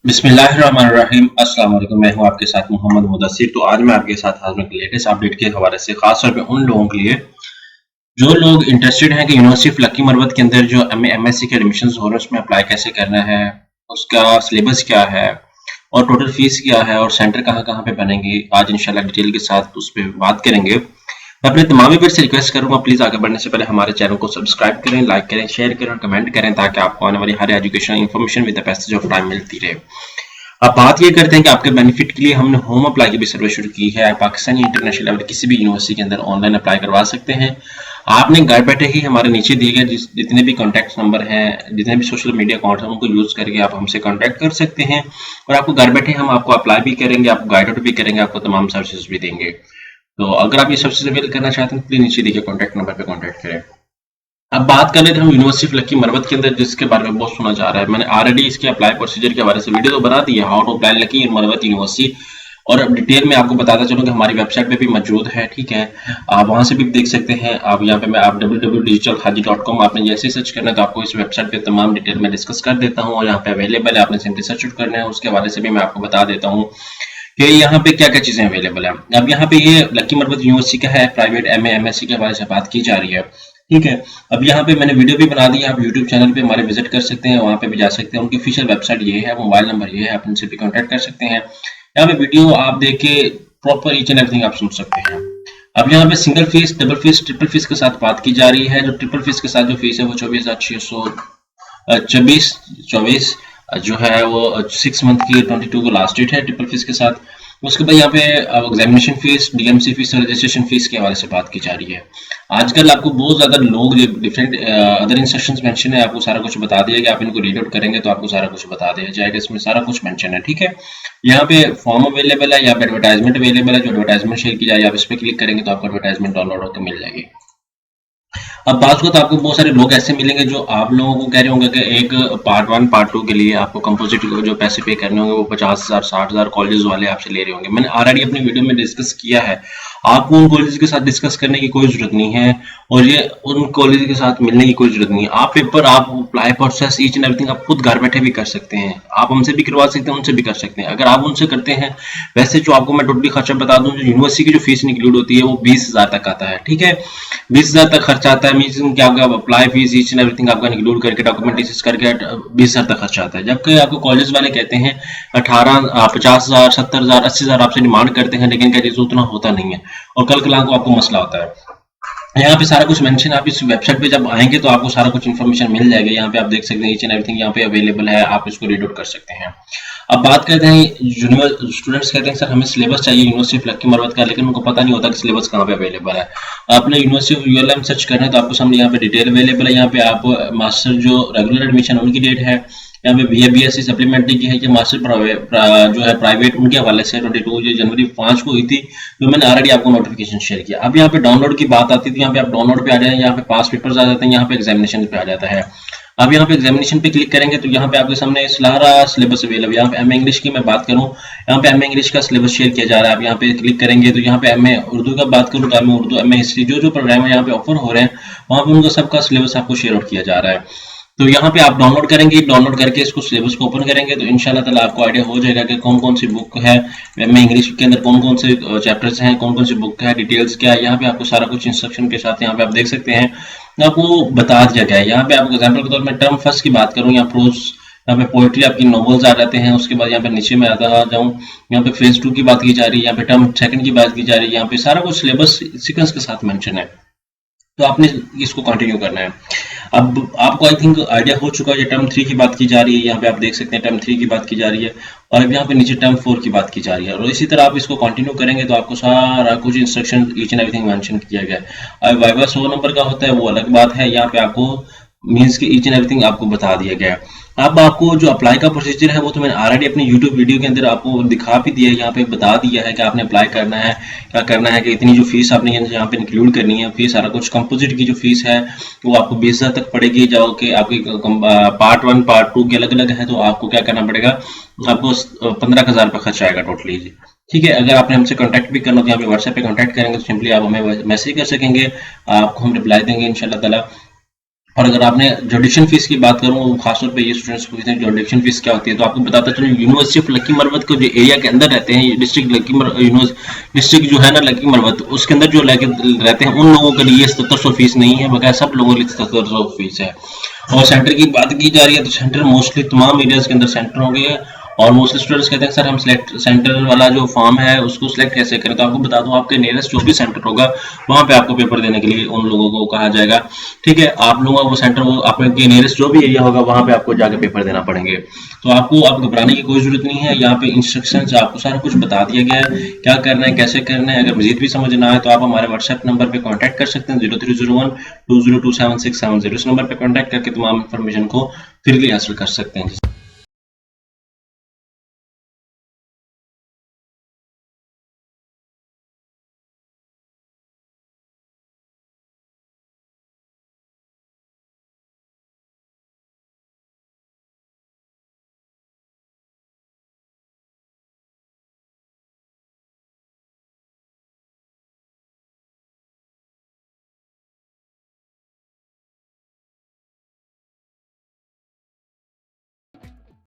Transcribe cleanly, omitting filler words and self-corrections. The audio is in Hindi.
बिस्मिल्लाहिर्रहमानिर्रहीम। अस्सलाम वालेकुम। मैं हूं आपके साथ मोहम्मद मुदस्सिर। तो आज मैं आपके साथ हाजिर हूं लेटेस्ट अपडेट के हवाले से, खास तौर पे उन लोगों के लिए जो लोग इंटरेस्टेड हैं कि यूनिवर्सिटी ऑफ लक्की मरवत के अंदर जो एमएससी के एडमिशन हो रहे हैं उसमें अप्लाई कैसे करना है, उसका सिलेबस क्या है और टोटल फीस क्या है और सेंटर कहाँ कहाँ पे बनेंगे। आज इंशाल्लाह डिटेल के साथ उस पर बात करेंगे। मैं अपने तमाम व्यूअर्स से रिक्वेस्ट करूंगा, प्लीज आगे बढ़ने से पहले हमारे चैनल को सब्सक्राइब करें, लाइक करें, शेयर करें और कमेंट करें ताकि आपको आने वाली हर educational information with the passage of time मिलती रहे। अब बात ये करते हैं कि आपके बेनिफिट के लिए हमने होम अप्लाई की भी सर्विस शुरू की है। पाकिस्तानी इंटरनेशनल लेवल किसी भी यूनिवर्सिटी के अंदर ऑनलाइन अप्लाई करवा सकते हैं। आपने घर बैठे ही हमारे नीचे दिए गए जितने भी कॉन्टैक्ट नंबर हैं, जितने भी सोशल मीडिया अकाउंट हैं, उनको यूज करके आप हमसे कॉन्टैक्ट कर सकते हैं और आपको घर बैठे हम आपको अप्लाई भी करेंगे, आपको गाइड आउट भी करेंगे, आपको तमाम सर्विसेज भी देंगे। तो अगर आप ये सर्विसेज अवेल करना चाहते हैं तो प्लीज नीचे दिए गए कॉन्टैक्ट नंबर पर कॉन्टैक्ट करें। अब बात कर लेते हैं हम यूनिवर्सिटी ऑफ लक्की मरवत के अंदर जिसके बारे में बहुत सुना जा रहा है। मैंने ऑलरेडी इसके अप्लाई प्रोसीजर के बारे में वीडियो तो बना दी है, how to apply Lakki Marwat university, और अब डिटेल में आपको बताता चलूँ कि हमारी वेबसाइट पे भी मौजूद है। ठीक है, आप वहां से भी देख सकते हैं। आप यहाँ पे मैं आप www.digitalhaji.com आपने जैसे सर्च करना है तो आपको इस वेबसाइट पे तमाम डिटेल में डिस्कस कर देता हूँ और यहाँ पे अवेलेबल है, आपने सिंपली सर्च करना है। उसके हवाले से भी मैं आपको बता देता हूँ कि यहाँ पे क्या क्या चीजें अवेलेबल है। अब यहाँ पे ये लक्की मरवत यूनिवर्सिटी का है, प्राइवेट एमएससी के हवाले से बात की जा रही है। ठीक है, अब यहाँ पे मैंने वीडियो भी बना दी है, आप यूट्यूब चैनल पे हमारे विजिट कर सकते हैं, वहाँ पे भी जा सकते हैं। उनकी ऑफिशियल वेबसाइट ये है, मोबाइल नंबर ये है, आप उनसे भी कॉन्टैक्ट कर सकते हैं। यहाँ पे वीडियो आप देख के प्रॉपर ईच एंड एवरीथिंग आप सुन सकते हैं। अब यहाँ पे single fees, double fees, triple fees के साथ बात की जा रही है। जो ट्रिपल फीस के साथ जो फीस है वो 24,624 जो है वो 6 मंथ की 22 को लास्ट डेट है ट्रिपल फीस के साथ। उसके बाद यहाँ पे एग्जामिनेशन फीस, डीएमसी फीस और रजिस्ट्रेशन फीस के हवाले से बात की जा रही है। आजकल आपको बहुत ज्यादा लोग डिफरेंट अदर इंस्ट्रक्शंस मेंशन है, आपको सारा कुछ बता दिया कि आप इनको रीड आउट करेंगे तो आपको सारा कुछ बता दिया जाएगा, इसमें सारा कुछ मेंशन है। ठीक है, यहाँ पे फॉर्म अवेलेबल है, यहाँ पे एडवर्टाइजमेंट अवेलेबल है। जो एडवर्टाइजमेंट शेयर की जाए आप इस पर क्लिक करेंगे तो आपको एडवर्टाइजमेंट डाउनलोड होकर मिल जाएगी। अब बात को तो आपको बहुत सारे लोग ऐसे मिलेंगे जो आप लोगों को कह रहे होंगे कि एक पार्ट 1 पार्ट 2 के लिए आपको कंपोजिट जो पैसे पे करने होंगे वो 50,000 60,000 कॉलेज वाले आपसे ले रहे होंगे। मैंने ऑलरेडी अपनी वीडियो में डिस्कस किया है, आपको उन कॉलेज के साथ डिस्कस करने की कोई जरूरत नहीं है और ये उन कॉलेज के साथ मिलने की कोई जरूरत नहीं है। आप पेपर, आप apply process, each and everything आप खुद घर बैठे भी कर सकते हैं। आप हमसे भी करवा सकते हैं, उनसे भी कर सकते हैं। अगर आप उनसे करते हैं, वैसे जो आपको मैं टोटली खर्चा बता दूं, जो यूनिवर्सिटी की जो फीस इंक्लूड होती है वो 20,000 तक आता है। ठीक है, 20,000 तक खर्चा आता है, मीन्स कि आपका apply fees, each and everything आपका इंक्लूड करके डॉक्यूमेंटेशन करके 20,000 तक खर्चा आता है। जबकि आपको कॉलेज वाले कहते हैं 18, 50,000, 70,000, 80,000 आपसे डिमांड करते हैं, लेकिन क्या चीज उतना होता नहीं है और कल कल आपको मसला होता है। यहाँ पे सारा कुछ मेंशन, आप इस वेबसाइट पे जब आएंगे तो आपको सारा कुछ इन्फॉर्मेशन मिल जाएगा। यहाँ पे आप देख सकते हैं ईच एंड एवरीथिंग यहाँ पे अवेलेबल है, आप इसको रीड आउट कर सकते हैं। अब बात करते हैं, स्टूडेंट्स कहते हैं सर हमें सिलेबस चाहिए यूनिवर्सिटी ऑफ लक्की मरवत का, लेकिन उनको पता नहीं होता कि सिलेबस कहाँ पे अवेलेबल है। आपने यूनिवर्सिटी ऑफ यूएलएम सर्च करना है तो आपको सामने यहाँ पे डिटेल अवेलेबल है। यहाँ पे आप मास्टर जो रेगुलर एडमिशन उनकी डेट है, यहाँ पे बीए बीएससी सप्लीमेंट्री की है कि मास्टर जो है प्राइवेट, उनके हवाले से 22 जो जनवरी 5 को हुई थी, जो मैंने ऑलरेडी आपको नोटिफिकेशन शेयर किया। अब यहाँ पे डाउनलोड की बात आती थी, यहाँ पे आप डाउनलोड पे आ जाए, यहाँ पे पास पेपर्स आ जाते हैं, यहाँ पे एग्जामिनेशन पे आ जाता है। अब यहाँ पे एग्जामिनेशन पे क्लिक करेंगे तो यहाँ पे आपके सामने सारा सिलेबस अवेलेबल है। यहाँ पे एमए इंग्लिश की मैं बात करूँ, यहाँ पे एमए इंग्लिश का सिलेबस शेयर किया जा रहा है। आप यहाँ पे क्लिक करेंगे तो यहाँ पे एमए उर्दू का बात करूँ तो एमए उर्दू, एमए हिस्ट्री, जो जो प्रोग्राम है यहाँ पे ऑफर हो रहे हैं वहाँ पे उनका सबका सिलेबस आपको शेयर आउट किया जा रहा है। तो यहाँ पे आप डाउनलोड करेंगे, डाउनलोड करके इसको सिलेबस को ओपन करेंगे तो इंशाल्लाह ताला आपको आइडिया हो जाएगा कि कौन कौन सी बुक है, मैं इंग्लिश के अंदर कौन कौन से चैप्टर्स हैं, कौन कौन सी बुक है, डिटेल्स क्या है। यहाँ पे आपको सारा कुछ इंस्ट्रक्शन के साथ यहाँ पे आप देख सकते हैं, आपको बता दिया गया है। यहाँ पे आपको एग्जाम्पल के तौर पर टर्म फर्स्ट की बात करूँ, यहाँ प्रोज, यहाँ पे पोएट्री आपकी नॉवेल्स आ जाते हैं। उसके बाद यहाँ पे नीचे में आता जाऊँ, यहाँ पे फेज 2 की बात की जा रही है, यहाँ पे टर्म सेकंड की बात की जा रही है। यहाँ पे सारा कुछ सिलेबस सीक्वेंस के साथ मेंशन है, तो आपने इसको कंटिन्यू करना है। अब आपको आई थिंक आइडिया हो चुका है, ये टर्म 3 की बात की जा रही है। यहाँ पे आप देख सकते हैं टर्म 3 की बात की जा रही है और अब यहाँ पे नीचे टर्म 4 की बात की जा रही है और इसी तरह आप इसको कंटिन्यू करेंगे तो आपको सारा कुछ instruction each and everything mention किया गया है। अब वाइवा 100 नंबर का होता है वो अलग बात है, यहाँ पे आपको मीन्स की ईच एंड एवरीथिंग आपको बता दिया गया है। अब आपको जो अप्लाई का प्रोसीजर है वो तो मैंने ऑलरेडी अपनी यूट्यूब वीडियो के अंदर आपको दिखा भी दिया है, यहाँ पे बता दिया है कि आपने अप्लाई करना है, क्या करना है, कि इतनी जो फीस आपने यहाँ पे इंक्लूड करनी है। फीस सारा कुछ, कंपोजिट की जो फीस है वो आपको 20,000 तक पड़ेगी। जाओ कि आपकी पार्ट 1 पार्ट 2 के अलग अलग है तो आपको क्या करना पड़ेगा, आपको 15,000 रुपये खर्च आएगा टोटली। ठीक है, अगर आपने हमसे कांटेक्ट भी करना हो तो यहाँ पे व्हाट्सएप पे कांटेक्ट करेंगे तो सिंपली आप हमें मैसेज कर सकेंगे, आपको हम रिप्लाई देंगे इंशाल्लाह ताला। और अगर आपने जो एडिक्शन फीस की बात करूँ, खासतौर पे ये स्टूडेंट्स पूछते हैं जो एडिक्शन फीस क्या होती है, तो आपको बताता चलूँ यूनिवर्सिटी ऑफ लक्की मरवत को जो एरिया के अंदर रहते हैं, डिस्ट्रिक्ट डिस्ट्रिक्ट जो है ना लक्की मरवत, उसके अंदर जो रहते हैं उन लोगों के लिए 7700 फीस नहीं है, बकाया सब लोगों के लिए 7700 फीस है। और सेंटर की बात की जा रही है तो सेंटर मोस्टली तमाम एरियाज के अंदर सेंटर होंगे। और मोस्टली स्टूडेंट्स कहते हैं सर हम सिलेक्ट सेंटर वाला जो फॉर्म है उसको सिलेक्ट कैसे करें, तो आपको बता दूं आपके नियरेस्ट जो भी सेंटर होगा वहां पे आपको पेपर देने के लिए उन लोगों को कहा जाएगा। ठीक है, आप लोगों का वो सेंटर, वो आपके नियरेस्ट जो भी एरिया होगा वहां पे आपको जाके पेपर देना पड़ेंगे। तो आपको अब घबराने की कोई जरूरत नहीं है, यहाँ पे इंस्ट्रक्शन आपको सारा कुछ बता दिया गया है क्या करना है कैसे करना है। अगर मजीद भी समझ ना आए तो आप हमारे व्हाट्सएप नंबर पे कांटेक्ट कर सकते हैं 0301 2027 670। इस नंबर पे कांटेक्ट करके तमाम इन्फॉर्मेशन को फ्रीली हासिल कर सकते हैं।